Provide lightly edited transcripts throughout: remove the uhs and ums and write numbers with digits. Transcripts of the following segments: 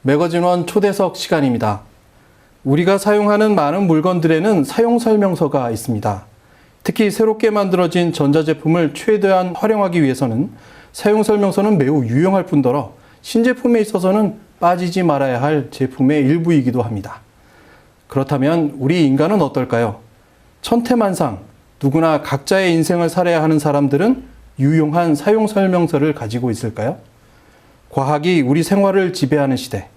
매거진원 초대석 시간입니다. 우리가 사용하는 많은 물건들에는 사용설명서가 있습니다. 특히 새롭게 만들어진 전자제품을 최대한 활용하기 위해서는 사용설명서는 매우 유용할 뿐더러 신제품에 있어서는 빠지지 말아야 할 제품의 일부이기도 합니다. 그렇다면 우리 인간은 어떨까요? 천태만상, 누구나 각자의 인생을 살아야 하는 사람들은 유용한 사용설명서를 가지고 있을까요? 과학이 우리 생활을 지배하는 시대,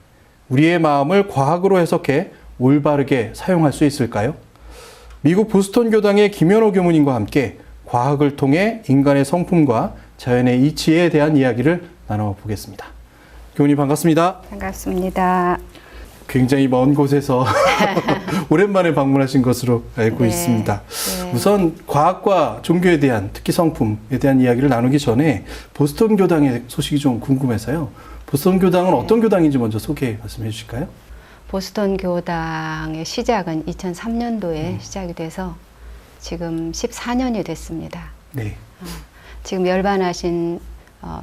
우리의 마음을 과학으로 해석해 올바르게 사용할 수 있을까요? 미국 보스턴 교당의 김현호 교무님과 함께 과학을 통해 인간의 성품과 자연의 이치에 대한 이야기를 나눠보겠습니다. 교무님 반갑습니다. 반갑습니다. 굉장히 먼 곳에서 오랜만에 방문하신 것으로 알고 있습니다. 네. 우선 과학과 종교에 대한, 특히 성품에 대한 이야기를 나누기 전에 보스턴 교당의 소식이 좀 궁금해서요. 보스턴 교당은 어떤 교당인지 먼저 소개 말씀해 주실까요? 보스턴 교당의 시작은 2003년도에 시작이 돼서 지금 14년이 됐습니다. 네. 지금 열반하신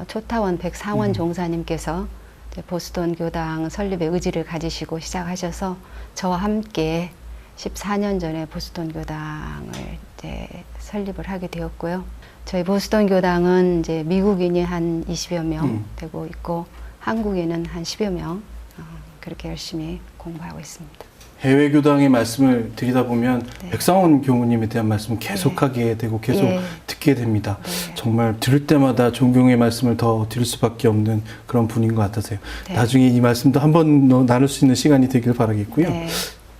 초타원 백상원 종사님께서 이제 보스턴 교당 설립의 의지를 가지시고 시작하셔서 저와 함께 14년 전에 보스턴 교당을 이제 설립을 하게 되었고요. 저희 보스턴 교당은 이제 미국인이 한 20여 명 되고 있고 한국인은 한 10여 명 그렇게 열심히 공부하고 있습니다. 해외 교당의 말씀을 드리다 보면 네. 백상원 교무님에 대한 말씀을 계속하게 되고 계속 네. 듣게 됩니다. 네. 정말 들을 때마다 존경의 말씀을 더 드릴 수밖에 없는 그런 분인 것 같아서요. 네. 나중에 이 말씀도 한번 나눌 수 있는 시간이 되길 바라겠고요. 네.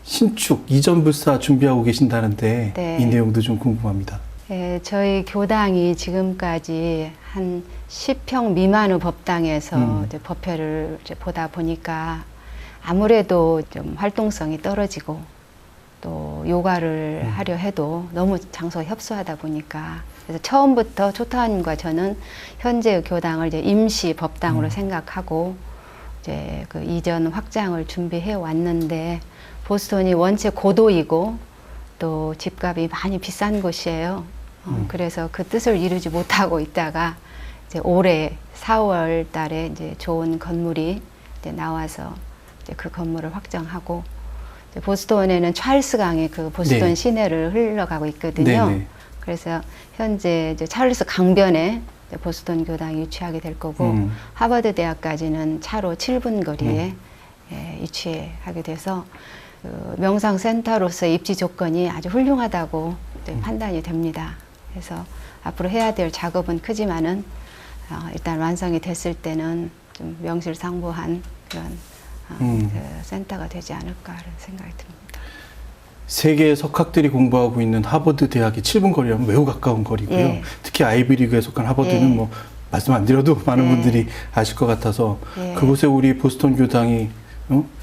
신축, 이전 불사 준비하고 계신다는데 네. 이 내용도 좀 궁금합니다. 예, 저희 교당이 지금까지 한 10평 미만의 법당에서 이제 법회를 이제 보다 보니까 아무래도 좀 활동성이 떨어지고 또 요가를 하려 해도 너무 장소가 협소하다 보니까 그래서 처음부터 초타원님과 저는 현재의 교당을 이제 임시 법당으로 생각하고 이제 그 이전 확장을 준비해 왔는데 보스턴이 원체 고도이고 또 집값이 많이 비싼 곳이에요. 그래서 그 뜻을 이루지 못하고 있다가 이제 올해 4월 달에 이제 좋은 건물이 이제 나와서 이제 그 건물을 확정하고 이제 보스턴에는 찰스 강이 그 보스턴 네. 시내를 흘러가고 있거든요. 네네. 그래서 현재 이제 찰스 강변에 이제 보스턴 교당이 위치하게 될 거고 하버드 대학까지는 차로 7분 거리에 예, 위치하게 돼서 그 명상센터로서의 입지 조건이 아주 훌륭하다고 판단이 됩니다. 그래서 앞으로 해야 될 작업은 크지만은 일단 완성이 됐을 때는 좀 명실상부한 그런 그 센터가 되지 않을까 하는 생각이 듭니다. 세계의 석학들이 공부하고 있는 하버드 대학이 7분 거리라면 매우 가까운 거리고요. 예. 특히 아이비리그에 속한 하버드는 예. 뭐 말씀 안 드려도 많은 예. 분들이 아실 것 같아서 예. 그곳에 우리 보스턴 교당이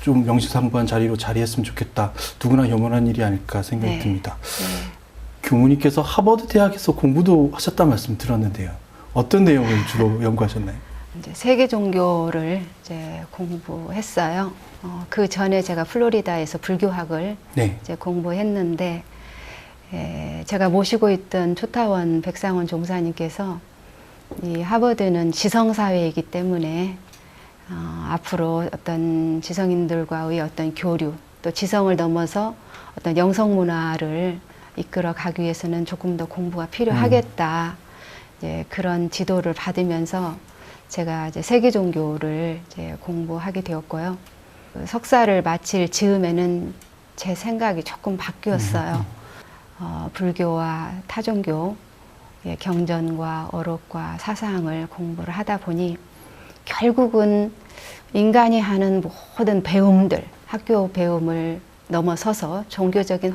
좀 명실상부한 자리로 자리했으면 좋겠다. 누구나 염원한 일이 아닐까 생각이 네. 듭니다. 네. 교무님께서 하버드 대학에서 공부도 하셨다는 말씀 들었는데요. 어떤 내용을 주로 연구하셨나요? 이제 세계 종교를 이제 공부했어요. 그 전에 제가 플로리다에서 불교학을 네. 이제 공부했는데 제가 모시고 있던 초타원 백상원 종사님께서 이 하버드는 지성사회이기 때문에 앞으로 어떤 지성인들과의 어떤 교류 또 지성을 넘어서 어떤 영성 문화를 이끌어 가기 위해서는 조금 더 공부가 필요하겠다. 이제 그런 지도를 받으면서 제가 이제 세계 종교를 이제 공부하게 되었고요. 그 석사를 마칠 즈음에는 제 생각이 조금 바뀌었어요. 불교와 타종교의 경전과 어록과 사상을 공부를 하다 보니 결국은 인간이 하는 모든 배움들, 학교 배움을 넘어서서 종교적인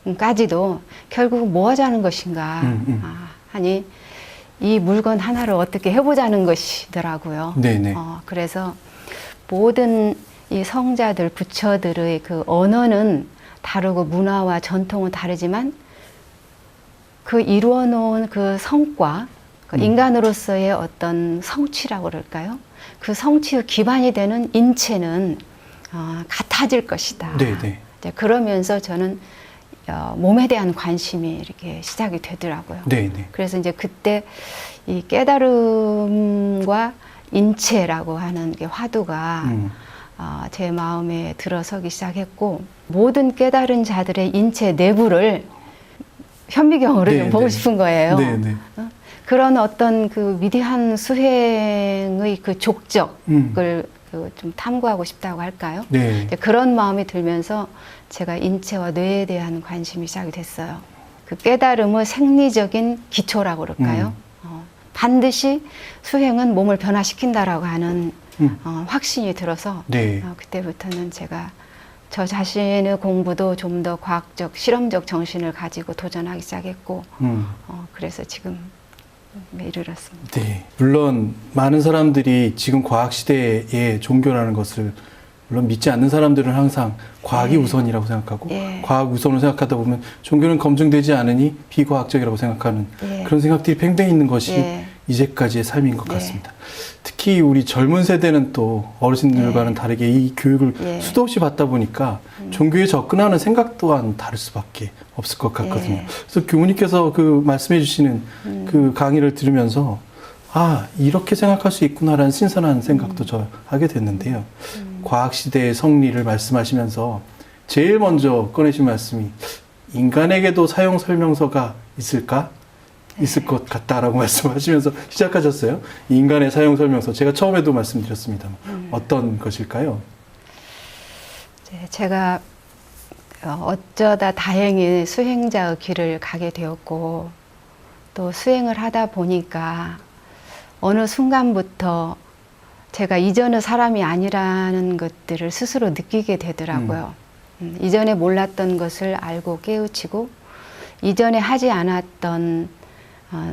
활동까지도 결국 뭐 하자는 것인가 하니 이 물건 하나를 어떻게 해보자는 것이더라고요. 네네. 그래서 모든 이 성자들, 부처들의 그 언어는 다르고 문화와 전통은 다르지만 그 이루어 놓은 그 성과, 그 인간으로서의 어떤 성취라고 그럴까요? 그 성취의 기반이 되는 인체는 같아질 것이다. 네네. 이제 그러면서 저는 몸에 대한 관심이 이렇게 시작이 되더라고요. 네네. 그래서 이제 그때 이 깨달음과 인체라고 하는 게 화두가 제 마음에 들어서기 시작했고, 모든 깨달은 자들의 인체 내부를 현미경으로 네, 좀 보고 네. 싶은 거예요. 네, 네. 그런 어떤 그 위대한 수행의 그 족적을 좀 탐구하고 싶다고 할까요? 네. 이제 그런 마음이 들면서 제가 인체와 뇌에 대한 관심이 시작이 됐어요. 그 깨달음의 생리적인 기초라고 그럴까요? 반드시 수행은 몸을 변화시킨다라고 하는 확신이 들어서 네. 그때부터는 제가 저 자신의 공부도 좀 더 과학적, 실험적 정신을 가지고 도전하기 시작했고, 그래서 지금 이르렀습니다. 네. 물론 많은 사람들이 지금 과학 시대에 종교라는 것을 물론 믿지 않는 사람들은 항상 과학이 예. 우선이라고 생각하고 예. 과학 우선으로 생각하다 보면 종교는 검증되지 않으니 비과학적이라고 생각하는 예. 그런 생각들이 팽배해 있는 것이 예. 이제까지의 삶인 것 예. 같습니다. 특히 우리 젊은 세대는 또 어르신들과는 예. 다르게 이 교육을 예. 수도 없이 받다 보니까 종교에 접근하는 생각 또한 다를 수밖에 없을 것 같거든요. 예. 그래서 교우님께서 그 말씀해 주시는 그 강의를 들으면서 이렇게 생각할 수 있구나라는 신선한 생각도 저 하게 됐는데요. 과학시대의 성리를 말씀하시면서 제일 먼저 꺼내신 말씀이 인간에게도 사용 설명서가 있을까? 있을 것 같다라고 말씀하시면서 시작하셨어요. 인간의 사용 설명서. 제가 처음에도 말씀드렸습니다. 어떤 것일까요? 제가 어쩌다 다행히 수행자의 길을 가게 되었고, 또 수행을 하다 보니까 어느 순간부터 제가 이전의 사람이 아니라는 것들을 스스로 느끼게 되더라고요. 이전에 몰랐던 것을 알고 깨우치고, 이전에 하지 않았던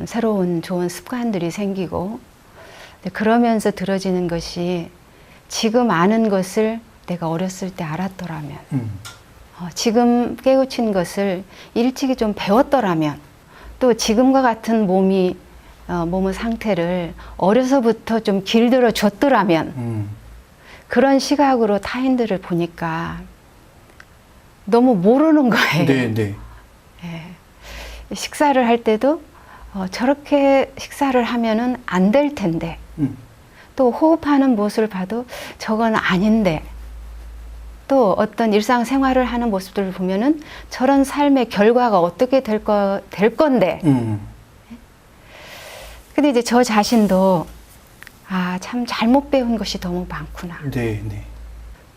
새로운 좋은 습관들이 생기고, 그러면서 들어지는 것이 지금 아는 것을 내가 어렸을 때 알았더라면, 지금 깨우친 것을 일찍이 좀 배웠더라면, 또 지금과 같은 몸의 상태를 어려서부터 좀 길들여 줬더라면, 그런 시각으로 타인들을 보니까 너무 모르는 거예요. 네, 네. 예. 식사를 할 때도 저렇게 식사를 하면은 안 될 텐데, 또 호흡하는 모습을 봐도 저건 아닌데, 또 어떤 일상생활을 하는 모습들을 보면은 저런 삶의 결과가 어떻게 될 건데. 근데 이제 저 자신도 참 잘못 배운 것이 너무 많구나. 네, 네.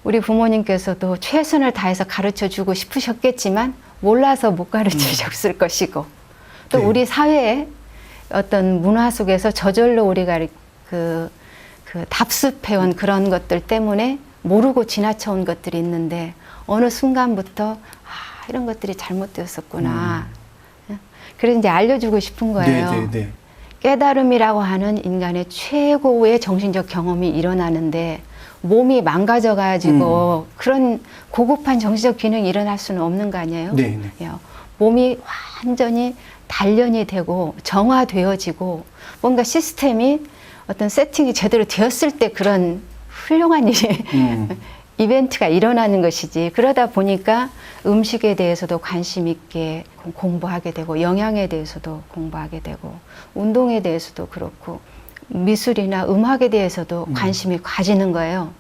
우리 부모님께서도 최선을 다해서 가르쳐 주고 싶으셨겠지만 몰라서 못 가르치셨을 것이고, 또 네. 우리 사회의 어떤 문화 속에서 저절로 우리가 그 답습해온 그런 것들 때문에 모르고 지나쳐온 것들이 있는데, 어느 순간부터 이런 것들이 잘못되었었구나. 그래서 이제 알려주고 싶은 거예요. 네, 네, 네. 깨달음이라고 하는 인간의 최고의 정신적 경험이 일어나는데, 몸이 망가져가지고 그런 고급한 정신적 기능이 일어날 수는 없는 거 아니에요? 네, 네. 몸이 완전히 단련이 되고 정화되어지고 뭔가 시스템이 어떤 세팅이 제대로 되었을 때 그런 훌륭한 일이 이벤트가 일어나는 것이지. 그러다 보니까 음식에 대해서도 관심 있게 공부하게 되고, 영양에 대해서도 공부하게 되고, 운동에 대해서도 그렇고, 미술이나 음악에 대해서도 관심이 가지는 거예요.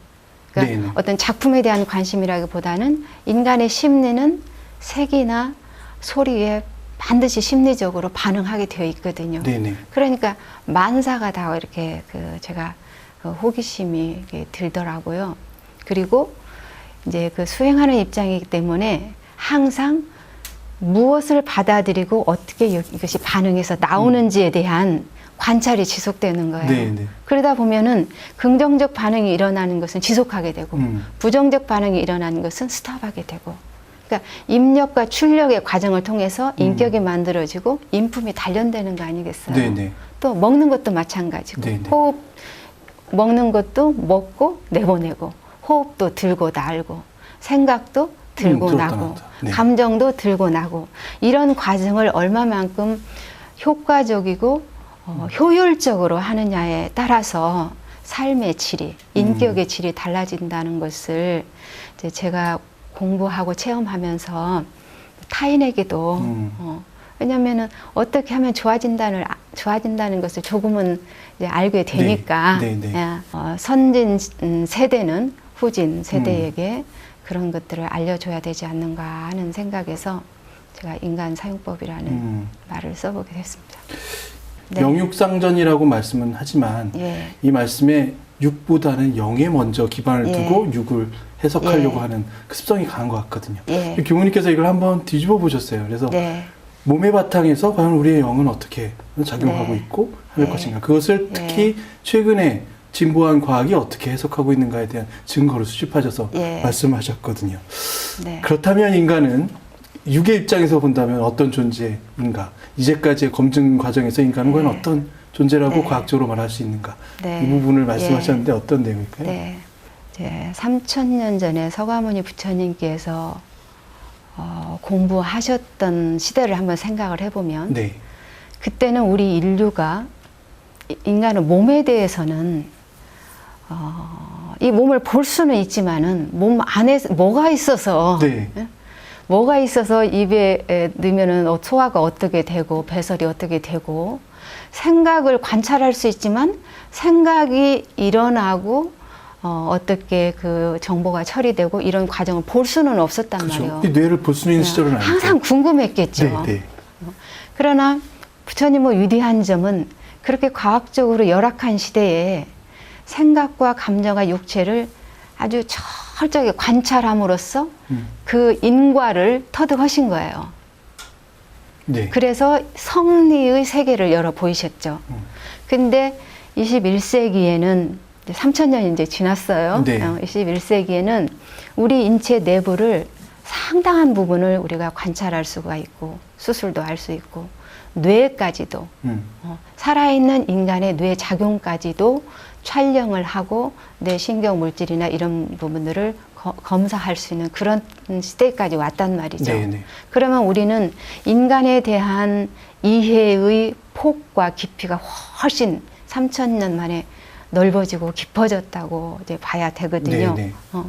그러니까 네네. 어떤 작품에 대한 관심이라기보다는 인간의 심리는 색이나 소리에 반드시 심리적으로 반응하게 되어 있거든요. 네네. 그러니까 만사가 다 이렇게 제가 호기심이 이렇게 들더라고요. 그리고 이제 수행하는 입장이기 때문에 항상 무엇을 받아들이고 어떻게 이것이 반응해서 나오는지에 대한 관찰이 지속되는 거예요. 네네. 그러다 보면은 긍정적 반응이 일어나는 것은 지속하게 되고, 부정적 반응이 일어나는 것은 스탑하게 되고, 그러니까 입력과 출력의 과정을 통해서 인격이 만들어지고 인품이 단련되는 거 아니겠어요? 네네. 또 먹는 것도 마찬가지고, 네네. 호흡, 먹는 것도 먹고 내보내고, 호흡도 들고 날고, 생각도 들고 들었다 나고, 놨다. 네. 감정도 들고 나고, 이런 과정을 얼마만큼 효과적이고 효율적으로 하느냐에 따라서 삶의 질이, 인격의 질이 달라진다는 것을 이제 제가 공부하고 체험하면서 타인에게도 왜냐면은 어떻게 하면 좋아진다는 것을 조금은 이제 알게 되니까 네, 네, 네. 선진 세대는 후진 세대에게 그런 것들을 알려줘야 되지 않는가 하는 생각에서 제가 인간 사용법이라는 말을 써보게 됐습니다. 네. 영육상전이라고 말씀은 하지만 예. 이 말씀에 육보다는 영에 먼저 기반을 예. 두고 육을 해석하려고 예. 하는 그 습성이 강한 것 같거든요. 예. 교무님께서 이걸 한번 뒤집어 보셨어요. 그래서 네. 몸의 바탕에서 과연 우리의 영은 어떻게 작용하고 네. 있고 할 네. 것인가. 그것을 특히 최근에 진보한 과학이 어떻게 해석하고 있는가에 대한 증거를 수집하셔서 예. 말씀하셨거든요. 네. 그렇다면 인간은 육의 입장에서 본다면 어떤 존재인가? 이제까지의 검증 과정에서 인간은 과연 어떤 존재라고 네. 과학적으로 말할 수 있는가? 네. 이 부분을 말씀하셨는데 어떤 내용일까요? 네. 이제 3000년 전에 서가모니 부처님께서 공부하셨던 시대를 한번 생각을 해보면 네. 그때는 우리 인류가 인간의 몸에 대해서는 이 몸을 볼 수는 있지만은 몸 안에 뭐가 있어서 네. 뭐가 있어서 입에 넣으면은 소화가 어떻게 되고 배설이 어떻게 되고 생각을 관찰할 수 있지만 생각이 일어나고 어떻게 그 정보가 처리되고 이런 과정을 볼 수는 없었단 말이에요. 이 뇌를 볼 수 있는 시절은 아니죠. 항상 궁금했겠죠. 네, 네. 그러나 부처님의 위대한 점은 그렇게 과학적으로 열악한 시대에 생각과 감정과 육체를 아주 철저하게 관찰함으로써 그 인과를 터득하신 거예요. 네. 그래서 성리의 세계를 열어 보이셨죠. 근데 21세기에는 3000년이 이제 지났어요. 네. 21세기에는 우리 인체 내부를 상당한 부분을 우리가 관찰할 수가 있고 수술도 할 수 있고 뇌까지도 살아있는 인간의 뇌 작용까지도 촬영을 하고 뇌 신경 물질이나 이런 부분들을 검사할 수 있는 그런 시대까지 왔단 말이죠. 네, 네. 그러면 우리는 인간에 대한 이해의 폭과 깊이가 훨씬 3000년 만에 넓어지고 깊어졌다고 이제 봐야 되거든요. 네, 네.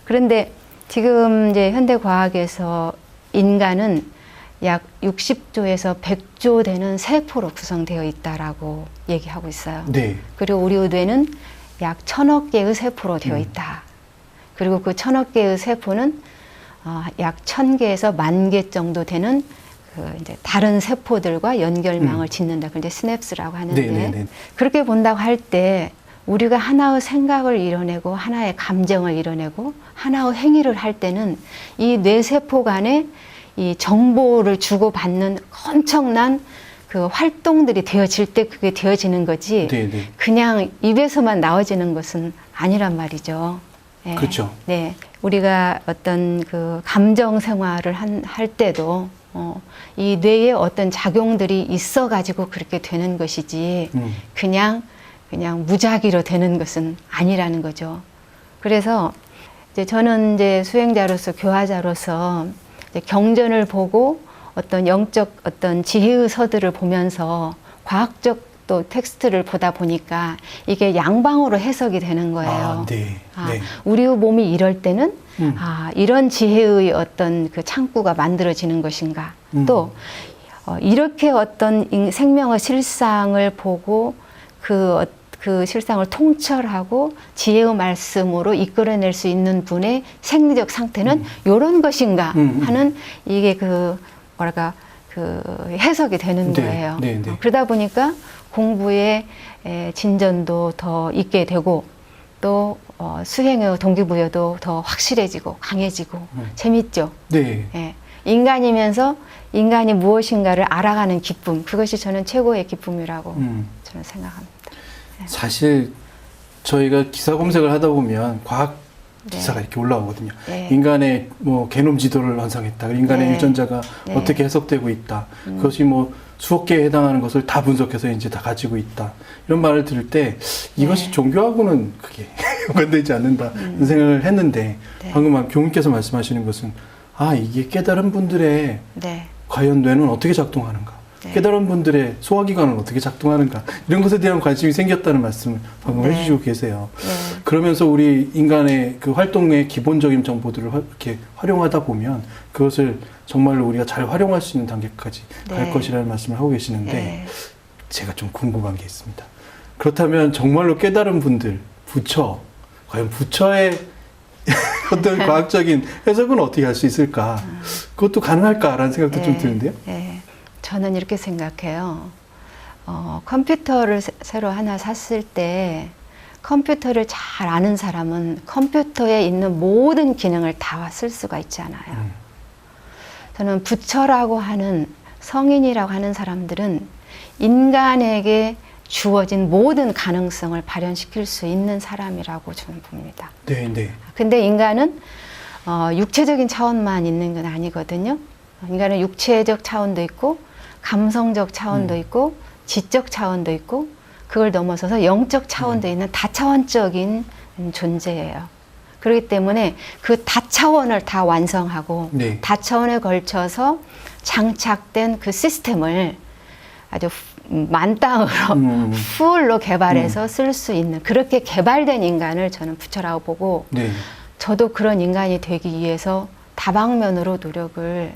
그런데 지금 이제 현대 과학에서 인간은 약 60조에서 100조 되는 세포로 구성되어 있다라고 얘기하고 있어요. 네. 그리고 우리 뇌는 약 1000억 개의 세포로 되어 있다. 그리고 그 1000억 개의 세포는 약 1000개에서 10,000개 정도 되는 그 이제 다른 세포들과 연결망을 짓는다. 그걸 이제 스냅스라고 하는데 네, 네, 네. 그렇게 본다고 할 때 우리가 하나의 생각을 이뤄내고 하나의 감정을 이뤄내고 하나의 행위를 할 때는 이 뇌세포 간에 이 정보를 주고받는 엄청난 그 활동들이 되어질 때 그게 되어지는 거지 네, 네. 그냥 입에서만 나와지는 것은 아니란 말이죠. 네. 그렇죠. 네. 우리가 어떤 그 감정 생활을 할 때도 이 뇌에 어떤 작용들이 있어 가지고 그렇게 되는 것이지 그냥 무작위로 되는 것은 아니라는 거죠. 그래서 이제 저는 이제 수행자로서 교화자로서 이제 경전을 보고 어떤 영적 어떤 지혜의 서들을 보면서 과학적 또 텍스트를 보다 보니까 이게 양방으로 해석이 되는 거예요. 네. 네. 우리의 몸이 이럴 때는 이런 지혜의 어떤 그 창구가 만들어지는 것인가. 또 이렇게 어떤 생명의 실상을 보고 그 실상을 통철하고 지혜의 말씀으로 이끌어낼 수 있는 분의 생리적 상태는 이런 것인가 하는 이게 그 해석이 되는 네, 거예요. 네, 네. 그러다 보니까 공부에 진전도 더 있게 되고 또 수행의 동기부여도 더 확실해지고 강해지고 재밌죠. 네. 예. 인간이면서 인간이 무엇인가를 알아가는 기쁨, 그것이 저는 최고의 기쁨이라고 저는 생각합니다. 사실 저희가 기사 검색을 하다 보면 과학 기사가 이렇게 올라오거든요. 네. 인간의 뭐 게놈 지도를 완성했다. 인간의 네. 유전자가 네. 어떻게 해석되고 있다. 그것이 뭐 수억 개에 해당하는 것을 다 분석해서 이제 다 가지고 있다. 이런 말을 들을 때 이것이 네. 종교하고는 그게 연관되지 않는다. 이런 생각을 했는데 네. 방금 교무님께서 말씀하시는 것은 이게 깨달은 분들의 네. 과연 뇌는 어떻게 작동하는가. 네. 깨달은 분들의 소화기관은 어떻게 작동하는가 이런 것에 대한 관심이 생겼다는 말씀을 방금 네. 해주시고 계세요. 네. 그러면서 우리 인간의 그 활동의 기본적인 정보들을 이렇게 활용하다 보면 그것을 정말로 우리가 잘 활용할 수 있는 단계까지 갈 네. 것이라는 말씀을 하고 계시는데 네. 제가 좀 궁금한 게 있습니다. 그렇다면 정말로 깨달은 분들, 부처, 과연 부처의 어떤 과학적인 해석은 어떻게 할 수 있을까? 그것도 가능할까라는 생각도 좀 드는데요. 네. 저는 이렇게 생각해요. 컴퓨터를 새로 하나 샀을 때 컴퓨터를 잘 아는 사람은 컴퓨터에 있는 모든 기능을 다 쓸 수가 있잖아요. 저는 부처라고 하는 성인이라고 하는 사람들은 인간에게 주어진 모든 가능성을 발현시킬 수 있는 사람이라고 저는 봅니다. 네, 네. 근데 인간은 육체적인 차원만 있는 건 아니거든요. 인간은 육체적 차원도 있고 감성적 차원도 있고 지적 차원도 있고 그걸 넘어서서 영적 차원도 있는 다차원적인 존재예요. 그렇기 때문에 그 다차원을 다 완성하고 네. 다차원에 걸쳐서 장착된 그 시스템을 아주 만땅으로 풀로 개발해서 쓸 수 있는 그렇게 개발된 인간을 저는 부처라고 보고 네. 저도 그런 인간이 되기 위해서 다방면으로 노력을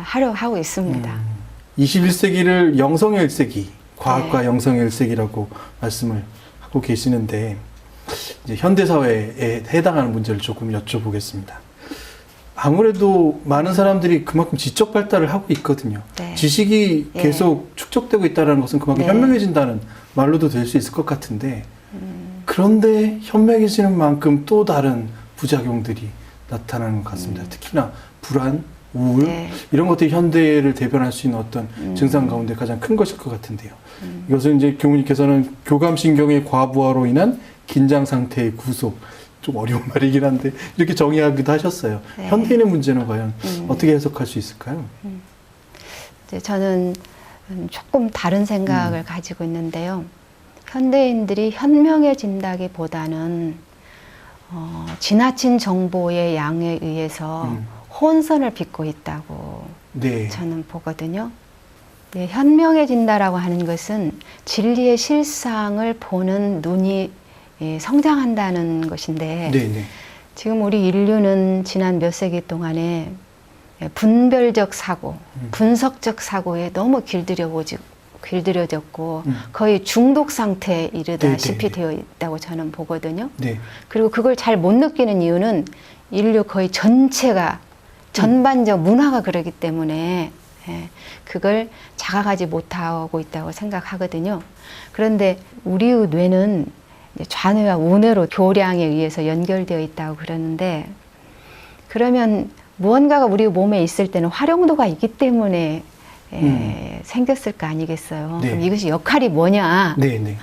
하려 하고 있습니다. 21세기를 영성의 1세기, 과학과 네. 영성의 1세기라고 말씀을 하고 계시는데 이제 현대 사회에 해당하는 문제를 조금 여쭤보겠습니다. 아무래도 많은 사람들이 그만큼 지적 발달을 하고 있거든요. 네. 지식이 예. 계속 축적되고 있다는 것은 그만큼 네. 현명해진다는 말로도 될 수 있을 것 같은데 그런데 현명해지는 만큼 또 다른 부작용들이 나타나는 것 같습니다. 특히나 불안, 우울 네. 이런 것들이 현대를 대변할 수 있는 어떤 증상 가운데 가장 큰 것일 것 같은데요. 이것은 이제 교무님께서는 교감신경의 과부하로 인한 긴장 상태의 구속, 좀 어려운 말이긴 한데 이렇게 정의하기도 하셨어요. 네. 현대인의 문제는 과연 어떻게 해석할 수 있을까요? 이제 저는 조금 다른 생각을 가지고 있는데요. 현대인들이 현명해진다기보다는 지나친 정보의 양에 의해서 혼선을 빚고 있다고 네. 저는 보거든요. 네, 현명해진다라고 하는 것은 진리의 실상을 보는 눈이 성장한다는 것인데 네, 네. 지금 우리 인류는 지난 몇 세기 동안에 분별적 사고, 분석적 사고에 너무 길들여졌고 거의 중독 상태에 이르다시피 네, 네, 네. 되어 있다고 저는 보거든요. 네. 그리고 그걸 잘 못 느끼는 이유는 인류 거의 전체가 전반적 문화가 그러기 때문에 그걸 자각하지 못하고 있다고 생각하거든요. 그런데 우리의 뇌는 좌뇌와 우뇌로 교량에 의해서 연결되어 있다고 그러는데 그러면 무언가가 우리 몸에 있을 때는 활용도가 있기 때문에 생겼을 거 아니겠어요. 네. 그럼 이것이 역할이 뭐냐? 네, 네.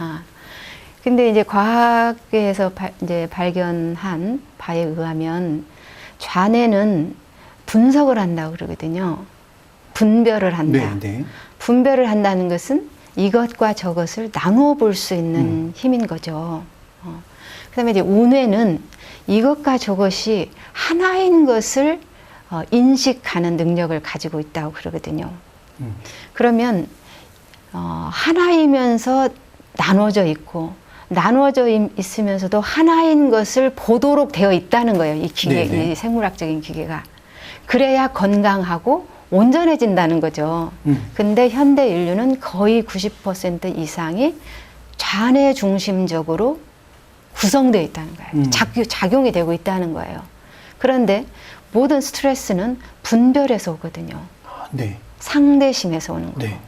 근데 이제 과학에서 이제 발견한 바에 의하면 좌뇌는 분석을 한다고 그러거든요. 분별을 한다. 네, 네. 분별을 한다는 것은 이것과 저것을 나누어 볼 수 있는 힘인 거죠. 그다음에 이제 우뇌는 이것과 저것이 하나인 것을 인식하는 능력을 가지고 있다고 그러거든요. 그러면 하나이면서 나눠져 있고 나누어져 있으면서도 하나인 것을 보도록 되어 있다는 거예요. 이 기계, 네네. 이 생물학적인 기계가. 그래야 건강하고 온전해진다는 거죠. 근데 현대 인류는 거의 90% 이상이 좌뇌 중심적으로 구성되어 있다는 거예요. 작용이 되고 있다는 거예요. 그런데 모든 스트레스는 분별에서 오거든요. 네. 상대심에서 오는 거고. 네.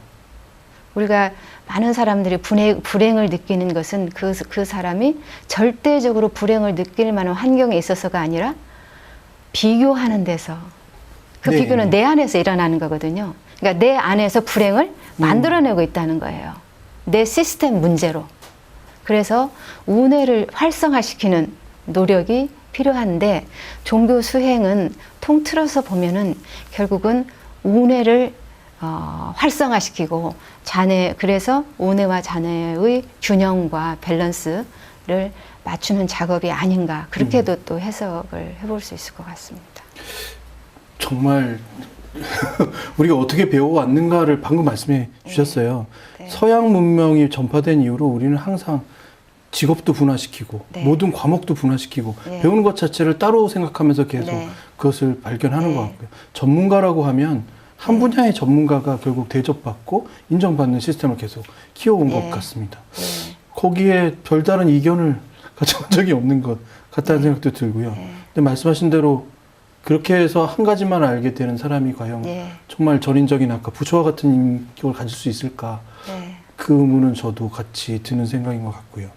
우리가 많은 사람들이 불행을 느끼는 것은 그 사람이 절대적으로 불행을 느낄 만한 환경에 있어서가 아니라 비교하는 데서 그 네. 비교는 내 안에서 일어나는 거거든요. 그러니까 내 안에서 불행을 만들어내고 있다는 거예요. 내 시스템 문제로. 그래서 우뇌를 활성화시키는 노력이 필요한데 종교 수행은 통틀어서 보면은 결국은 우뇌를 활성화시키고 그래서 우뇌와 좌뇌의 균형과 밸런스를 맞추는 작업이 아닌가 그렇게도 또 해석을 해볼 수 있을 것 같습니다. 정말 우리가 어떻게 배워왔는가를 방금 말씀해 주셨어요. 네. 서양 문명이 전파된 이후로 우리는 항상 직업도 분화시키고 네. 모든 과목도 분화시키고 네. 배우는 것 자체를 따로 생각하면서 계속 네. 그것을 발견하는 네. 것 같고요. 전문가라고 하면 한 분야의 전문가가 결국 대접받고 인정받는 시스템을 계속 키워온 네. 것 같습니다. 네. 거기에 별다른 이견을 가져온 적이 없는 것 같다는 네. 생각도 들고요. 네. 근데 말씀하신 대로 그렇게 해서 한 가지만 알게 되는 사람이 과연 네. 정말 전인적인 아까 부처와 같은 인격을 가질 수 있을까? 네. 그 의문은 저도 같이 드는 생각인 것 같고요.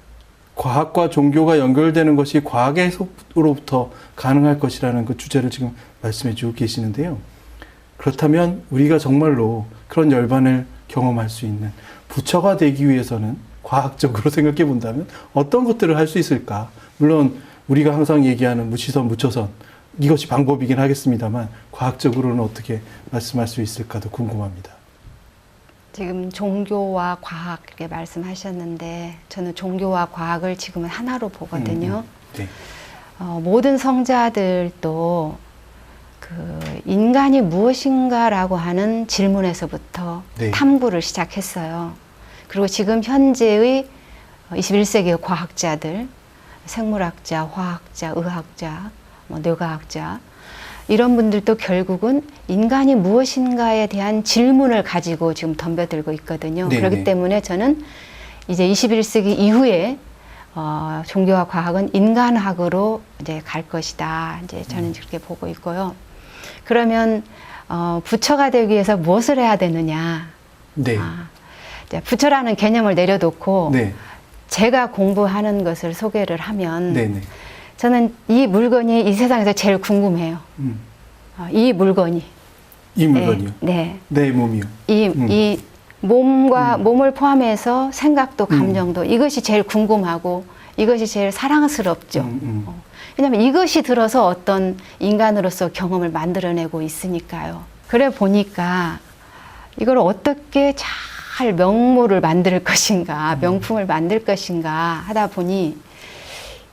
과학과 종교가 연결되는 것이 과학에서로부터 가능할 것이라는 그 주제를 지금 말씀해 주고 계시는데요. 그렇다면 우리가 정말로 그런 열반을 경험할 수 있는 부처가 되기 위해서는 과학적으로 생각해 본다면 어떤 것들을 할 수 있을까? 물론 우리가 항상 얘기하는 무시선, 무처선 이것이 방법이긴 하겠습니다만 과학적으로는 어떻게 말씀할 수 있을까도 궁금합니다. 지금 종교와 과학 이렇게 말씀하셨는데 저는 종교와 과학을 지금은 하나로 보거든요. 네. 모든 성자들도 그 인간이 무엇인가라고 하는 질문에서부터 네. 탐구를 시작했어요. 그리고 지금 현재의 21세기의 과학자들, 생물학자, 화학자, 의학자, 뇌과학자 이런 분들도 결국은 인간이 무엇인가에 대한 질문을 가지고 지금 덤벼들고 있거든요. 네네. 그렇기 때문에 저는 이제 21세기 이후에 종교와 과학은 인간학으로 이제 갈 것이다. 이제 저는 그렇게 보고 있고요. 그러면 부처가 되기 위해서 무엇을 해야 되느냐? 네. 이제 부처라는 개념을 내려놓고 네. 제가 공부하는 것을 소개를 하면 네네. 저는 이 물건이 이 세상에서 제일 궁금해요. 이 물건이. 이 물건이요. 네. 내 몸이요. 이 몸을 포함해서 생각도 감정도 이것이 제일 궁금하고 이것이 제일 사랑스럽죠. 왜냐하면 이것이 들어서 어떤 인간으로서 경험을 만들어내고 있으니까요. 그래 보니까 이걸 어떻게 잘 명모를 만들 것인가, 명품을 만들 것인가 하다 보니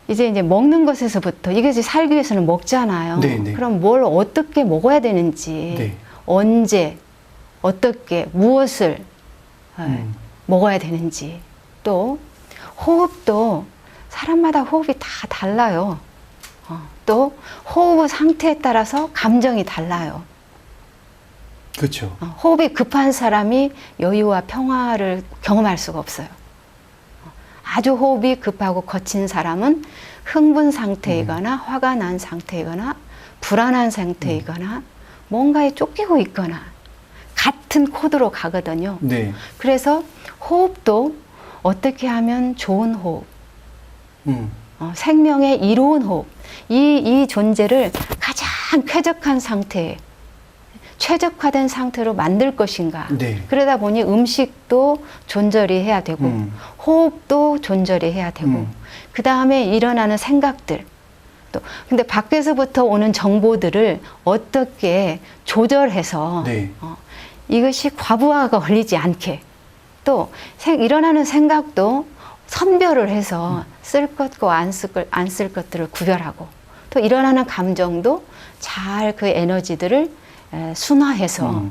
이제 먹는 것에서부터 이것이 살기 위해서는 먹잖아요. 네네. 그럼 뭘 어떻게 먹어야 되는지, 네. 언제, 어떻게, 무엇을 먹어야 되는지, 또 호흡도 사람마다 호흡이 다 달라요. 또 호흡 상태에 따라서 감정이 달라요. 그렇죠. 호흡이 급한 사람이 여유와 평화를 경험할 수가 없어요. 아주 호흡이 급하고 거친 사람은 흥분 상태이거나 화가 난 상태이거나 불안한 상태이거나 뭔가에 쫓기고 있거나 같은 코드로 가거든요. 네. 그래서 호흡도 어떻게 하면 좋은 호흡, 생명의 이로운 호흡, 이 존재를 가장 쾌적한 상태에 최적화된 상태로 만들 것인가. 네. 그러다 보니 음식도 존저리 해야 되고 호흡도 존저리 해야 되고 그 다음에 일어나는 생각들 또 근데 밖에서부터 오는 정보들을 어떻게 조절해서 네. 이것이 과부하가 걸리지 않게 또 일어나는 생각도 선별을 해서 쓸 것과 안 쓸 것들을 구별하고 또 일어나는 감정도 잘 그 에너지들을 순화해서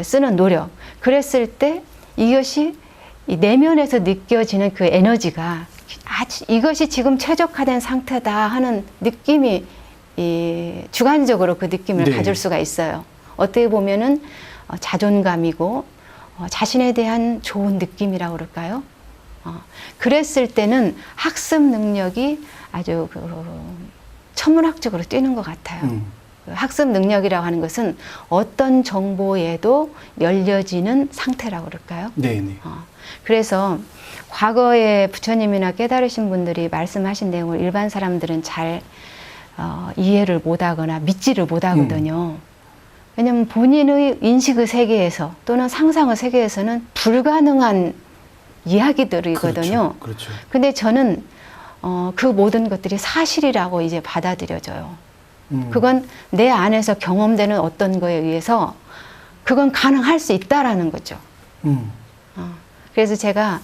쓰는 노력. 그랬을 때 이것이 이 내면에서 느껴지는 그 에너지가 이것이 지금 최적화된 상태다 하는 느낌이 주관적으로 그 느낌을 네. 가질 수가 있어요. 어떻게 보면은 자존감이고 자신에 대한 좋은 느낌이라고 그럴까요? 그랬을 때는 학습 능력이 아주 천문학적으로 뛰는 것 같아요. 학습 능력이라고 하는 것은 어떤 정보에도 열려지는 상태라고 그럴까요? 네네. 그래서 과거에 부처님이나 깨달으신 분들이 말씀하신 내용을 일반 사람들은 잘 이해를 못하거나 믿지를 못하거든요. 왜냐하면 본인의 인식의 세계에서 또는 상상의 세계에서는 불가능한 이야기들이거든요. 그렇죠. 근데 저는 그 모든 것들이 사실이라고 이제 받아들여져요. 그건 내 안에서 경험되는 어떤 거에 의해서 그건 가능할 수 있다라는 거죠. 그래서 제가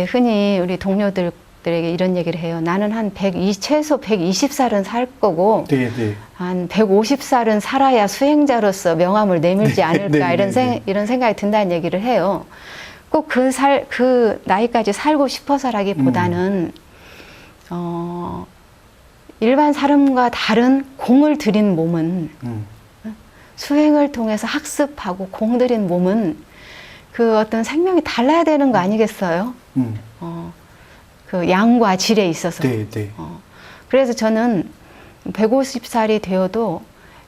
흔히 우리 동료들 가족들에게 이런 얘기를 해요. 나는 한 최소 120살은 살 거고 네, 네. 한 150살은 살아야 수행자로서 명함을 내밀지 않을까 이런 생각이 든다는 얘기를 해요. 꼭 그 나이까지 살고 싶어서라기보다는 일반 사람과 다른 공을 들인 몸은 수행을 통해서 학습하고 공 들인 몸은 그 어떤 생명이 달라야 되는 거 아니겠어요? 그 양과 질에 있어서. 네, 네. 그래서 저는 150살이 되어도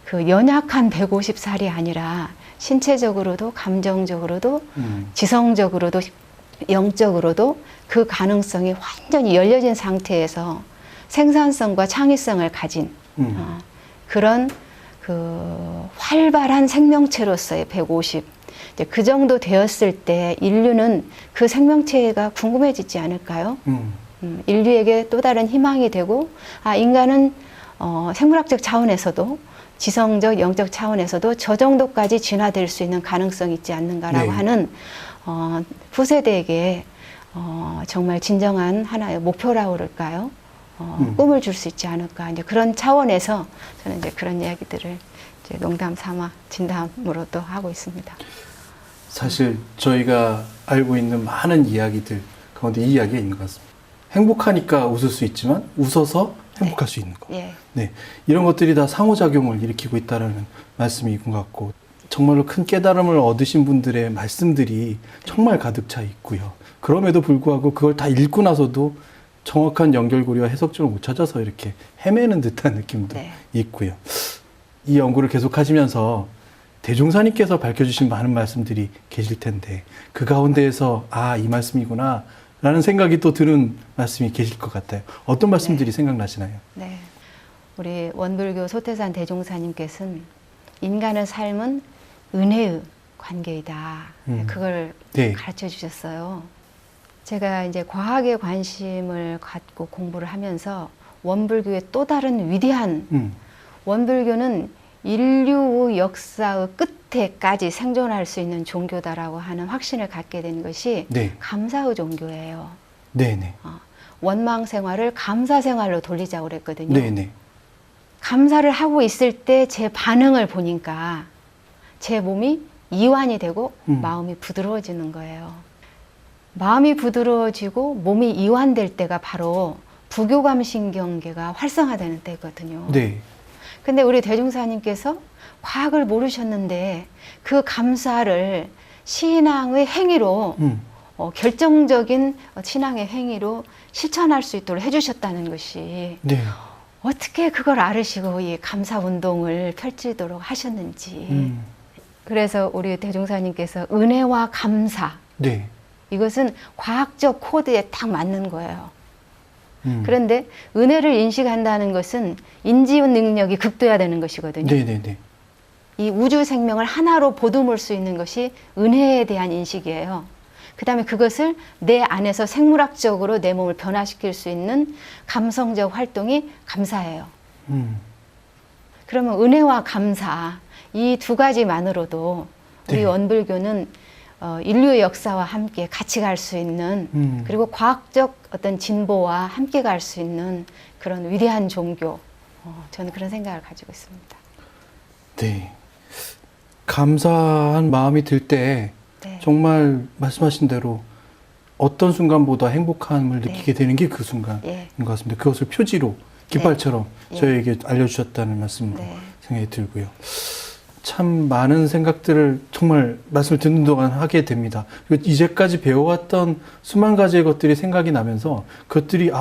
그 연약한 150살이 아니라 신체적으로도 감정적으로도 지성적으로도 영적으로도 그 가능성이 완전히 열려진 상태에서 생산성과 창의성을 가진 그런 그 활발한 생명체로서의 150. 그 정도 되었을 때 인류는 그 생명체가 궁금해지지 않을까요? 인류에게 또 다른 희망이 되고, 인간은 생물학적 차원에서도 지성적, 영적 차원에서도 저 정도까지 진화될 수 있는 가능성이 있지 않는가라고 네. 하는 후세대에게 정말 진정한 하나의 목표라고 그럴까요? 꿈을 줄 수 있지 않을까. 이제 그런 차원에서 저는 이제 그런 이야기들을 이제 농담 삼아 진담으로도 하고 있습니다. 사실 저희가 알고 있는 많은 이야기들 가운데 이 이야기가 있는 것 같습니다. 행복하니까 웃을 수 있지만 웃어서 행복할 수 있는 것. 예. 네, 이런 것들이 다 상호작용을 일으키고 있다는 말씀이 있는 것 같고 정말로 큰 깨달음을 얻으신 분들의 말씀들이 정말 가득 차 있고요. 그럼에도 불구하고 그걸 다 읽고 나서도 정확한 연결고리와 해석점을 못 찾아서 이렇게 헤매는 듯한 느낌도 네. 있고요. 이 연구를 계속 하시면서 대종사님께서 밝혀주신 많은 말씀들이 계실 텐데 그 가운데에서 이 말씀이구나 라는 생각이 또 드는 말씀이 계실 것 같아요. 어떤 말씀들이 생각나시나요? 네. 우리 원불교 소태산 대종사님께서는 인간의 삶은 은혜의 관계이다. 그걸 네. 가르쳐 주셨어요. 제가 이제 과학에 관심을 갖고 공부를 하면서 원불교의 또 다른 위대한 원불교는 인류의 역사의 끝에까지 생존할 수 있는 종교다라고 하는 확신을 갖게 된 것이 네. 감사의 종교예요. 네네. 원망 생활을 감사 생활로 돌리자고 그랬거든요. 네네. 감사를 하고 있을 때 제 반응을 보니까 제 몸이 이완이 되고 마음이 부드러워지는 거예요. 마음이 부드러워지고 몸이 이완될 때가 바로 부교감 신경계가 활성화되는 때거든요. 네. 근데 우리 대종사님께서 과학을 모르셨는데 그 감사를 신앙의 행위로 결정적인 신앙의 행위로 실천할 수 있도록 해주셨다는 것이 네. 어떻게 그걸 알으시고 이 감사 운동을 펼치도록 하셨는지. 그래서 우리 대종사님께서 은혜와 감사, 네. 이것은 과학적 코드에 딱 맞는 거예요. 그런데 은혜를 인식한다는 것은 인지 능력이 극도화되는 것이거든요. 네네네. 이 우주 생명을 하나로 보듬을 수 있는 것이 은혜에 대한 인식이에요. 그 다음에 그것을 내 안에서 생물학적으로 내 몸을 변화시킬 수 있는 감성적 활동이 감사예요. 그러면 은혜와 감사, 이 두 가지만으로도 우리 네. 원불교는 인류의 역사와 함께 같이 갈 수 있는 그리고 과학적 어떤 진보와 함께 갈 수 있는 그런 위대한 종교, 저는 그런 생각을 가지고 있습니다. 네. 감사한 마음이 들 때 네. 정말 말씀하신 대로 어떤 순간보다 행복함을 네. 느끼게 되는 게 그 순간인 예. 것 같습니다. 그것을 표지로 깃발처럼 네. 저희에게 알려주셨다는 말씀으로 네. 생각이 들고요. 참 많은 생각들을 정말 말씀을 듣는 동안 하게 됩니다. 그리고 이제까지 배워왔던 수만 가지의 것들이 생각이 나면서 그것들이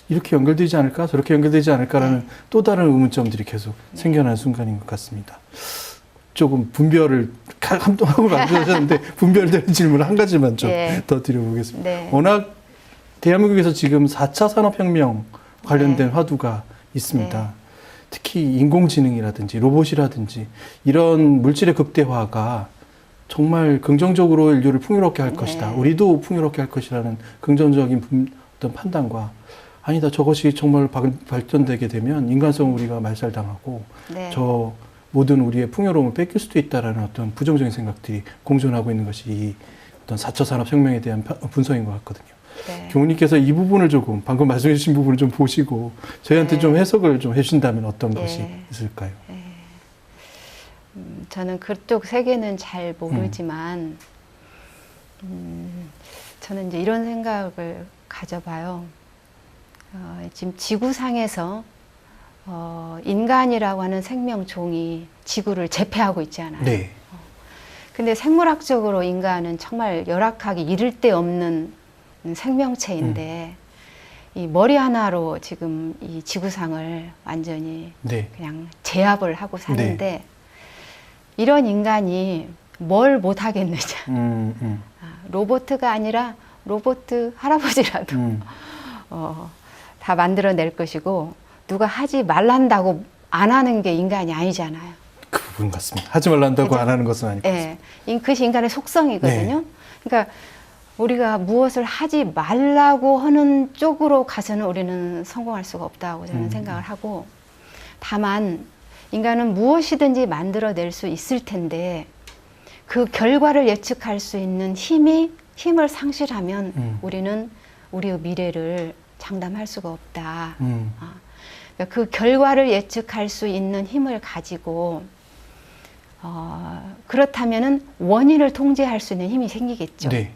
이렇게 연결되지 않을까 저렇게 연결되지 않을까라는 또 다른 의문점들이 계속 생겨나는 순간인 것 같습니다. 조금 분별을 한동안 만드셨는데 분별되는 질문 한 가지만 좀 더 드려보겠습니다. 네. 워낙 대한민국에서 지금 4차 산업혁명 관련된 화두가 있습니다. 네. 특히 인공지능이라든지 로봇이라든지 이런 물질의 극대화가 정말 긍정적으로 인류를 풍요롭게 할 것이다. 우리도 풍요롭게 할 것이라는 긍정적인 어떤 판단과 아니다. 저것이 정말 발전되게 되면 인간성을 우리가 말살당하고 네. 저 모든 우리의 풍요로움을 뺏길 수도 있다라는 어떤 부정적인 생각들이 공존하고 있는 것이 이 어떤 4차 산업혁명에 대한 분석인 것 같거든요. 네. 교우님께서 이 부분을 조금 방금 말씀해 주신 부분을 좀 보시고 저희한테 네. 좀 해석을 좀 해주신다면 어떤 예. 것이 있을까요? 저는 그쪽 세계는 잘 모르지만 저는 이제 이런 생각을 가져봐요. 지금 지구상에서 인간이라고 하는 생명종이 지구를 제패하고 있잖아요. 네. 근데 생물학적으로 인간은 정말 열악하기 이를 데 없는 생명체인데 이 머리 하나로 지금 이 지구상을 완전히 네. 그냥 제압을 하고 사는데 이런 인간이 뭘 못하겠느냐. 로봇가 아니라 로봇 할아버지라도 다 만들어낼 것이고 누가 하지 말란다고 안 하는 게 인간이 아니잖아요. 그 부분 같습니다. 하지 말란다고 그죠? 안 하는 것은 아니고. 네. 그것이 인간의 속성이거든요. 그러니까 우리가 무엇을 하지 말라고 하는 쪽으로 가서는 우리는 성공할 수가 없다고 저는 생각을 하고 다만 인간은 무엇이든지 만들어낼 수 있을 텐데 그 결과를 예측할 수 있는 힘을 상실하면 우리는 우리의 미래를 장담할 수가 없다. 그러니까 그 결과를 예측할 수 있는 힘을 가지고 그렇다면은 원인을 통제할 수 있는 힘이 생기겠죠. 네.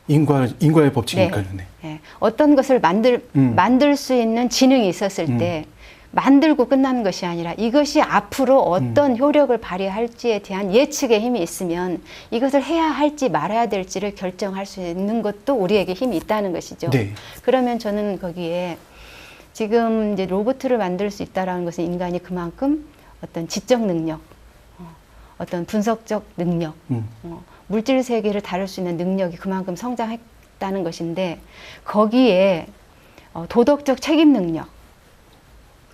인과의 법칙이니까요. 네. 네. 어떤 것을 만들 수 있는 지능이 있었을 때 만들고 끝나는 것이 아니라 이것이 앞으로 어떤 효력을 발휘할지에 대한 예측의 힘이 있으면 이것을 해야 할지 말아야 될지를 결정할 수 있는 것도 우리에게 힘이 있다는 것이죠. 네. 그러면 저는 거기에 지금 이제 로봇을 만들 수 있다라는 것은 인간이 그만큼 어떤 지적 능력, 어떤 분석적 능력, 물질 세계를 다룰 수 있는 능력이 그만큼 성장했다는 것인데 거기에 도덕적 책임 능력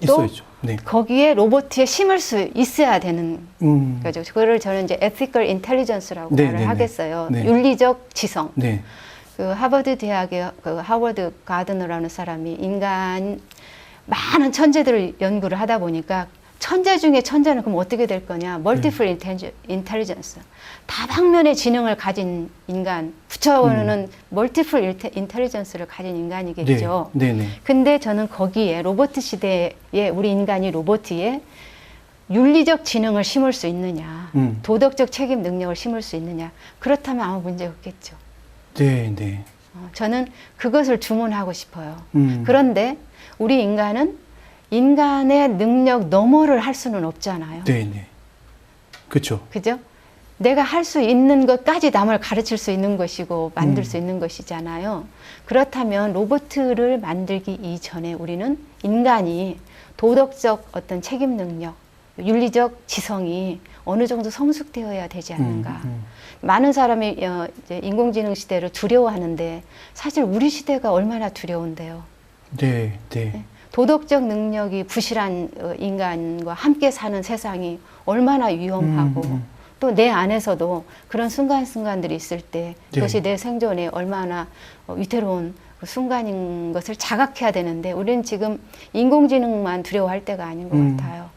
또 있어야죠. 네. 거기에 로봇에 심을 수 있어야 되는 거죠. 그거를 저는 이제 ethical intelligence라고 네, 말을 네, 네. 하겠어요. 네. 윤리적 지성. 네. 그 하버드 대학의 그 하워드 가드너라는 사람이 인간 많은 천재들을 연구를 하다 보니까 천재 중에 천재는 그럼 어떻게 될 거냐? 멀티플 인텔리전스. 다방면의 지능을 가진 인간, 붙여오는 멀티플 인텔리전스를 가진 인간이겠죠. 네. 네. 근데 저는 거기에 로봇 시대에 우리 인간이 로봇에 윤리적 지능을 심을 수 있느냐, 도덕적 책임 능력을 심을 수 있느냐. 그렇다면 아무 문제 없겠죠. 네. 네. 저는 그것을 주문하고 싶어요. 그런데 우리 인간은 인간의 능력 너머를 할 수는 없잖아요. 네. 네. 그렇죠. 그죠? 내가 할 수 있는 것까지 남을 가르칠 수 있는 것이고 만들 수 있는 것이잖아요. 그렇다면 로봇을 만들기 이전에 우리는 인간이 도덕적 어떤 책임 능력, 윤리적 지성이 어느 정도 성숙되어야 되지 않는가. 많은 사람이 이제 인공지능 시대를 두려워하는데 사실 우리 시대가 얼마나 두려운데요. 네. 네. 도덕적 능력이 부실한 인간과 함께 사는 세상이 얼마나 위험하고 또 내 안에서도 그런 순간순간들이 있을 때 그것이 내 생존에 얼마나 위태로운 그 순간인 것을 자각해야 되는데 우리는 지금 인공지능만 두려워할 때가 아닌 것 같아요.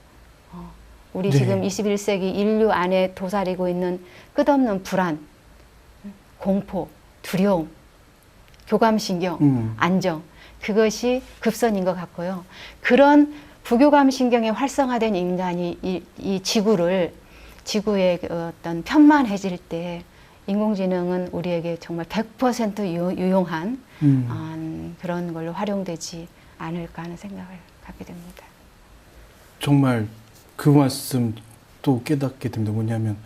우리 지금 21세기 인류 안에 도사리고 있는 끝없는 불안, 공포, 두려움, 교감신경, 안정 그것이 급선인 것 같고요. 그런 부교감신경에 활성화된 인간이 이 지구의 어떤 편만해질 때 인공지능은 우리에게 정말 100% 유용한 그런 걸로 활용되지 않을까 하는 생각을 갖게 됩니다. 정말 그 말씀 또 깨닫게 됩니다. 뭐냐면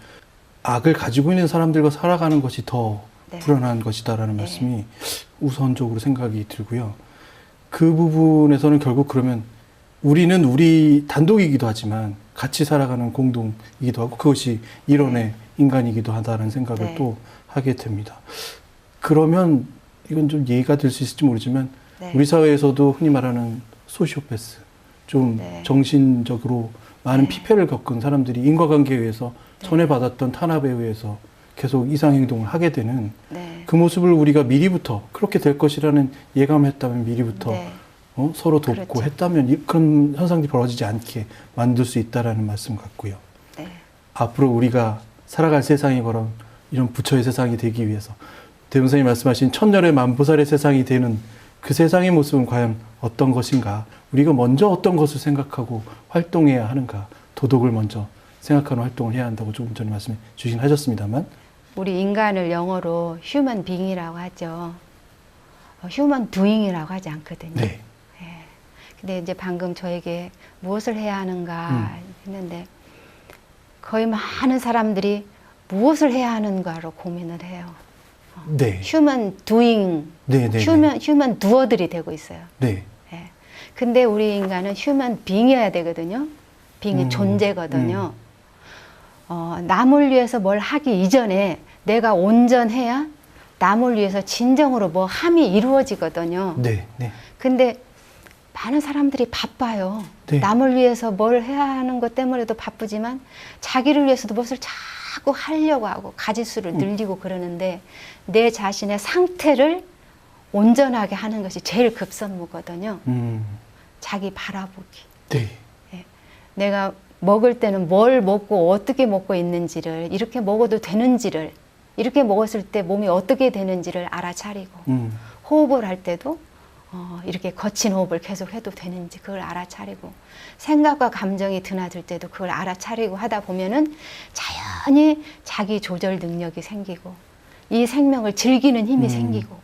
악을 가지고 있는 사람들과 살아가는 것이 더 불안한 것이다라는 말씀이 우선적으로 생각이 들고요. 그 부분에서는 결국 그러면 우리는 우리 단독이기도 하지만 같이 살아가는 공동이기도 하고 그것이 일원의 인간이기도 하다는 생각을 또 하게 됩니다. 그러면 이건 좀 예의가 될 수 있을지 모르지만 우리 사회에서도 흔히 말하는 소시오패스, 좀 정신적으로 많은 피폐를 겪은 사람들이 인과관계에 의해서 전에 받았던 탄압에 의해서 계속 이상행동을 하게 되는 그 모습을 우리가 미리부터 그렇게 될 것이라는 예감을 했다면 미리부터 서로 돕고 했다면 그런 현상들이 벌어지지 않게 만들 수 있다라는 말씀 같고요. 앞으로 우리가 살아갈 세상이 그런 이런 부처의 세상이 되기 위해서 대문사님 말씀하신 천년의 만보살의 세상이 되는 그 세상의 모습은 과연 어떤 것인가? 우리가 먼저 어떤 것을 생각하고 활동해야 하는가? 도덕을 먼저 생각하는 활동을 해야 한다고 조금 전에 말씀해 주신 하셨습니다만, 우리 인간을 영어로 휴먼 빙이라고 하죠. 휴먼 두잉이라고 하지 않거든요. 네. 예. 근데 이제 방금 저에게 무엇을 해야 하는가 했는데 거의 많은 사람들이 무엇을 해야 하는가로 고민을 해요. 네. 휴먼 두잉, 네, 네, 휴먼 두어들이 되고 있어요. 네. 예. 근데 우리 인간은 휴먼 빙이어야 되거든요. 빙이 음, 존재거든요. 남을 위해서 뭘 하기 이전에 내가 온전해야 남을 위해서 진정으로 뭐 함이 이루어지거든요. 네. 네. 근데 많은 사람들이 바빠요. 네. 남을 위해서 뭘 해야 하는 것 때문에도 바쁘지만 자기를 위해서도 무엇을 자꾸 하려고 하고 가지수를 늘리고 그러는데 내 자신의 상태를 온전하게 하는 것이 제일 급선무거든요. 자기 바라보기. 네. 내가 먹을 때는 뭘 먹고 어떻게 먹고 있는지를, 이렇게 먹어도 되는지를, 이렇게 먹었을 때 몸이 어떻게 되는지를 알아차리고, 호흡을 할 때도 이렇게 거친 호흡을 계속 해도 되는지 그걸 알아차리고, 생각과 감정이 드나들 때도 그걸 알아차리고 하다 보면은 자연히 자기 조절 능력이 생기고 이 생명을 즐기는 힘이 생기고,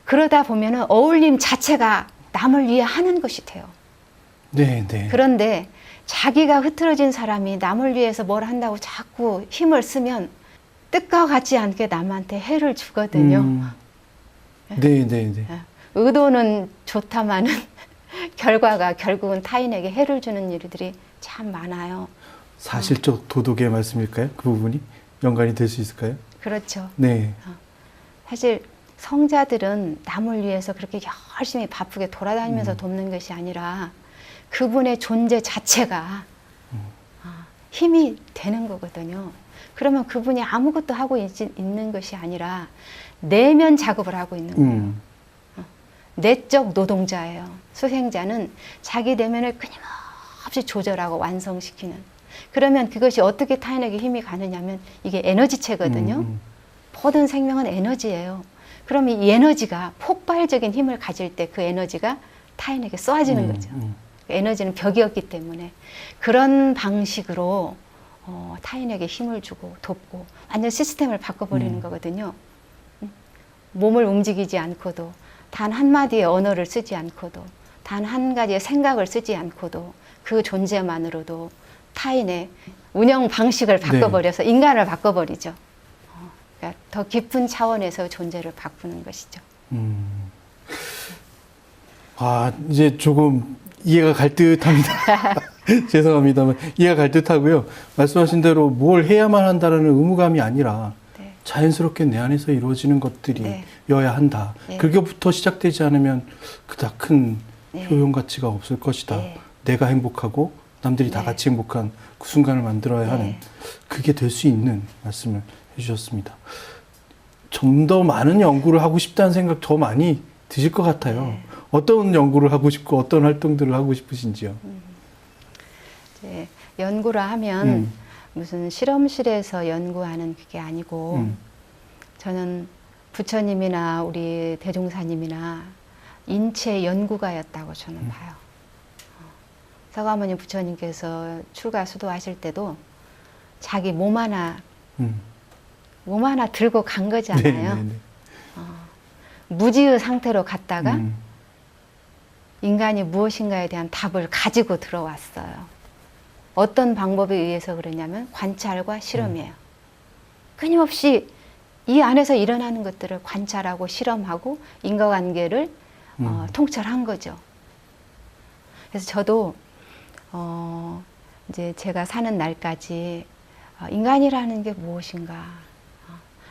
그러다 보면은 어울림 자체가 남을 위해 하는 것이 돼요. 네. 네. 그런데 자기가 흐트러진 사람이 남을 위해서 뭘 한다고 자꾸 힘을 쓰면 뜻과 같지 않게 남한테 해를 주거든요. 네. 네. 네. 의도는 좋다마는 결과가 결국은 타인에게 해를 주는 일들이 참 많아요. 사실적 도덕의 말씀일까요? 그 부분이 연관이 될 수 있을까요? 그렇죠. 네. 사실 성자들은 남을 위해서 그렇게 열심히 바쁘게 돌아다니면서 돕는 것이 아니라 그분의 존재 자체가 힘이 되는 거거든요. 그러면 그분이 아무것도 하고 있는 것이 아니라 내면 작업을 하고 있는 거예요. 내적 노동자예요. 수행자는 자기 내면을 끊임없이 조절하고 완성시키는. 그러면 그것이 어떻게 타인에게 힘이 가느냐면 이게 에너지체거든요. 모든 생명은 에너지예요. 그러면 이 에너지가 폭발적인 힘을 가질 때 그 에너지가 타인에게 쏘아지는 거죠. 에너지는 벽이었기 때문에 그런 방식으로 타인에게 힘을 주고 돕고 완전 시스템을 바꿔버리는 거거든요. 몸을 움직이지 않고도, 단 한마디의 언어를 쓰지 않고도, 단 한 가지의 생각을 쓰지 않고도 그 존재만으로도 타인의 운영 방식을 바꿔버려서 인간을 바꿔버리죠. 그러니까 더 깊은 차원에서 존재를 바꾸는 것이죠. 아, 이제 조금 이해가 갈 듯합니다. 죄송합니다만 이해가 갈 듯하고요. 말씀하신 대로 뭘 해야만 한다는 의무감이 아니라 네. 자연스럽게 내 안에서 이루어지는 것들이어야 한다. 네. 그게부터 시작되지 않으면 그닥 큰 네. 효용 가치가 없을 것이다. 네. 내가 행복하고 남들이 다 네. 같이 행복한 그 순간을 만들어야 네. 하는, 그게 될 수 있는 말씀을 해주셨습니다. 좀 더 많은 연구를 하고 싶다는 생각 더 많이 드실 것 같아요. 네. 어떤 연구를 하고 싶고 어떤 활동들을 하고 싶으신지요? 이제 연구라 하면 무슨 실험실에서 연구하는 그게 아니고 저는 부처님이나 우리 대종사님이나 인체 연구가였다고 저는 봐요. 서가모니 부처님께서 출가 수도하실 때도 자기 몸 하나 들고 간 거잖아요. 네. 무지의 상태로 갔다가 인간이 무엇인가에 대한 답을 가지고 들어왔어요. 어떤 방법에 의해서 그러냐면 관찰과 실험이에요. 끊임없이 이 안에서 일어나는 것들을 관찰하고 실험하고 인과관계를 통찰한 거죠. 그래서 저도 이제 제가 사는 날까지 인간이라는 게 무엇인가,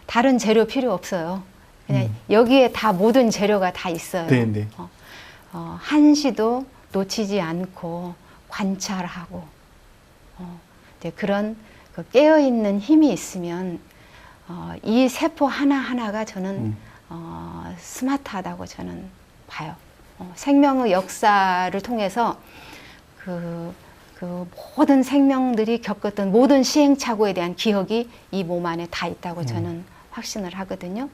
다른 재료 필요 없어요. 그냥 여기에 다 모든 재료가 다 있어요. 네. 한시도 놓치지 않고 관찰하고 이제 그런 그 깨어있는 힘이 있으면 이 세포 하나하나가 저는 스마트하다고 저는 봐요. 생명의 역사를 통해서 그 모든 생명들이 겪었던 모든 시행착오에 대한 기억이 이 몸 안에 다 있다고 저는 확신을 하거든요.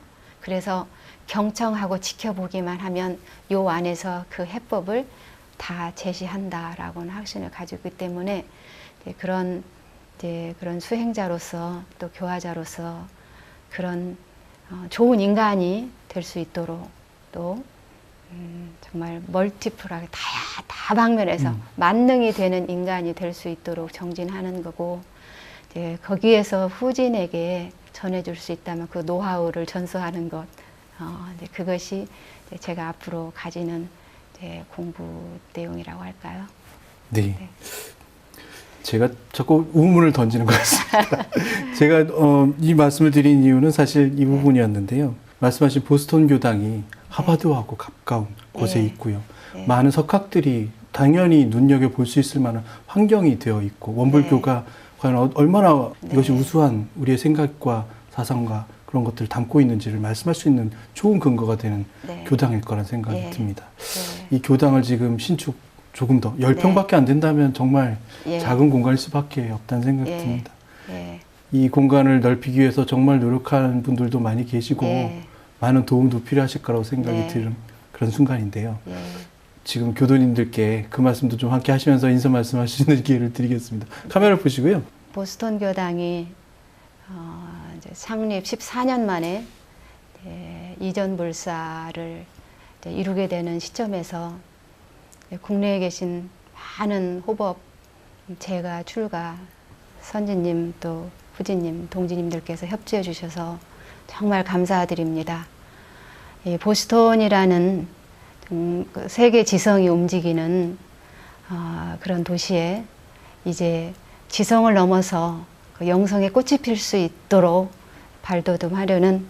그래서 경청하고 지켜보기만 하면 요 안에서 그 해법을 다 제시한다라고는 확신을 가지고 있기 때문에 그런 수행자로서 또 교화자로서 그런 좋은 인간이 될 수 있도록 또 정말 멀티플하게 다방면에서 만능이 되는 인간이 될 수 있도록 정진하는 거고, 거기에서 후진에게 전해줄 수 있다면 그 노하우를 전수하는 것, 그것이 제가 앞으로 가지는 공부 내용이라고 할까요? 네. 네. 제가 자꾸 우문을 던지는 것 같습니다. 제가 이 말씀을 드린 이유는 사실 이 부분이었는데요. 말씀하신 보스턴 교당이 하버드하고 가까운 곳에 네. 있고요. 네. 많은 석학들이 당연히 눈여겨볼 수 있을 만한 환경이 되어 있고, 원불교가 과연 얼마나 이것이 우수한 우리의 생각과 사상과 그런 것들을 담고 있는지를 말씀할 수 있는 좋은 근거가 되는 교당일 거란 생각이 듭니다. 이 교당을 지금 신축 조금 더 10평밖에 안 된다면 정말 작은 공간일 수밖에 없다는 생각이 듭니다. 이 공간을 넓히기 위해서 정말 노력하는 분들도 많이 계시고 많은 도움도 필요하실 거라고 생각이 드는 그런 순간인데요. 지금 교도님들께 그 말씀도 좀 함께 하시면서 인사 말씀하시는 기회를 드리겠습니다. 카메라 보시고요. 보스턴 교당이 이제 창립 14년 만에 이전 불사를 이루게 되는 시점에서 국내에 계신 많은 호법, 제가 출가, 선지님 또 후지님, 동지님들께서 협조해 주셔서 정말 감사드립니다. 이 보스턴이라는 세계 지성이 움직이는 그런 도시에 이제 지성을 넘어서 그 영성의 꽃이 필 수 있도록 발돋움하려는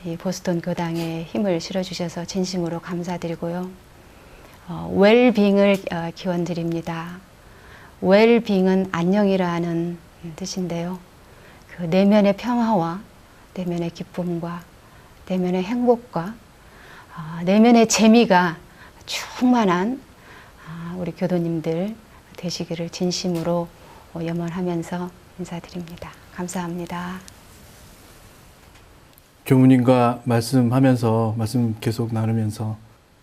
이 보스턴 교당에 힘을 실어주셔서 진심으로 감사드리고요. 웰빙을 기원드립니다. 웰빙은 안녕이라는 뜻인데요. 그 내면의 평화와 내면의 기쁨과 내면의 행복과 내면의 재미가 충만한 우리 교도님들 되시기를 진심으로 염원하면서 인사드립니다. 감사합니다. 교무님과 말씀하면서 말씀 계속 나누면서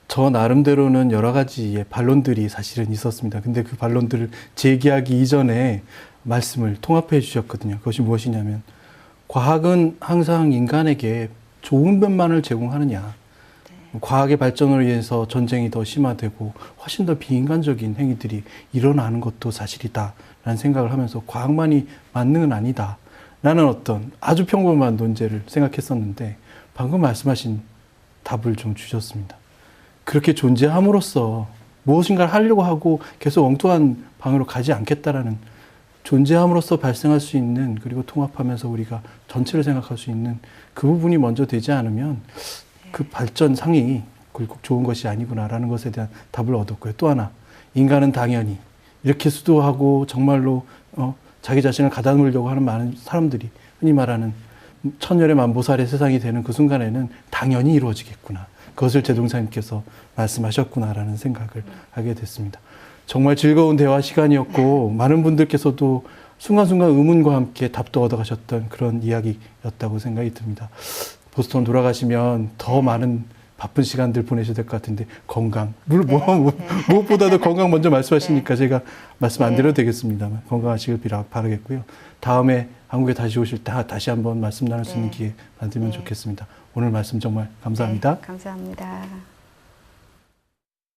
저 나름대로는 여러 가지의 반론들이 사실은 있었습니다. 근데 그 반론들을 제기하기 이전에 말씀을 통합해 주셨거든요. 그것이 무엇이냐면 과학은 항상 인간에게 좋은 면만을 제공하느냐. 과학의 발전으로 인해서 전쟁이 더 심화되고 훨씬 더 비인간적인 행위들이 일어나는 것도 사실이다 라는 생각을 하면서 과학만이 만능은 아니다 라는 어떤 아주 평범한 논제를 생각했었는데 방금 말씀하신 답을 좀 주셨습니다. 그렇게 존재함으로써 무엇인가를 하려고 하고 계속 엉뚱한 방으로 가지 않겠다라는 존재함으로써 발생할 수 있는, 그리고 통합하면서 우리가 전체를 생각할 수 있는 그 부분이 먼저 되지 않으면 그 발전상이 결국 좋은 것이 아니구나라는 것에 대한 답을 얻었고요. 또 하나, 인간은 당연히 이렇게 수도하고 정말로 자기 자신을 가다놓으려고 하는 많은 사람들이 흔히 말하는 천열의 만보살의 세상이 되는 그 순간에는 당연히 이루어지겠구나. 그것을 제동사님께서 말씀하셨구나라는 생각을 하게 됐습니다. 정말 즐거운 대화 시간이었고 많은 분들께서도 순간순간 의문과 함께 답도 얻어가셨던 그런 이야기였다고 생각이 듭니다. 보스턴 돌아가시면 더 많은 바쁜 시간들 보내셔야 될 것 같은데 건강, 무엇보다도 건강 먼저 말씀하시니까 제가 말씀 안 드려도 되겠습니다만 건강하시길 바라겠고요. 다음에 한국에 다시 오실 때 다시 한번 말씀 나눌 수 있는 기회 만들면 좋겠습니다. 오늘 말씀 정말 감사합니다. 감사합니다.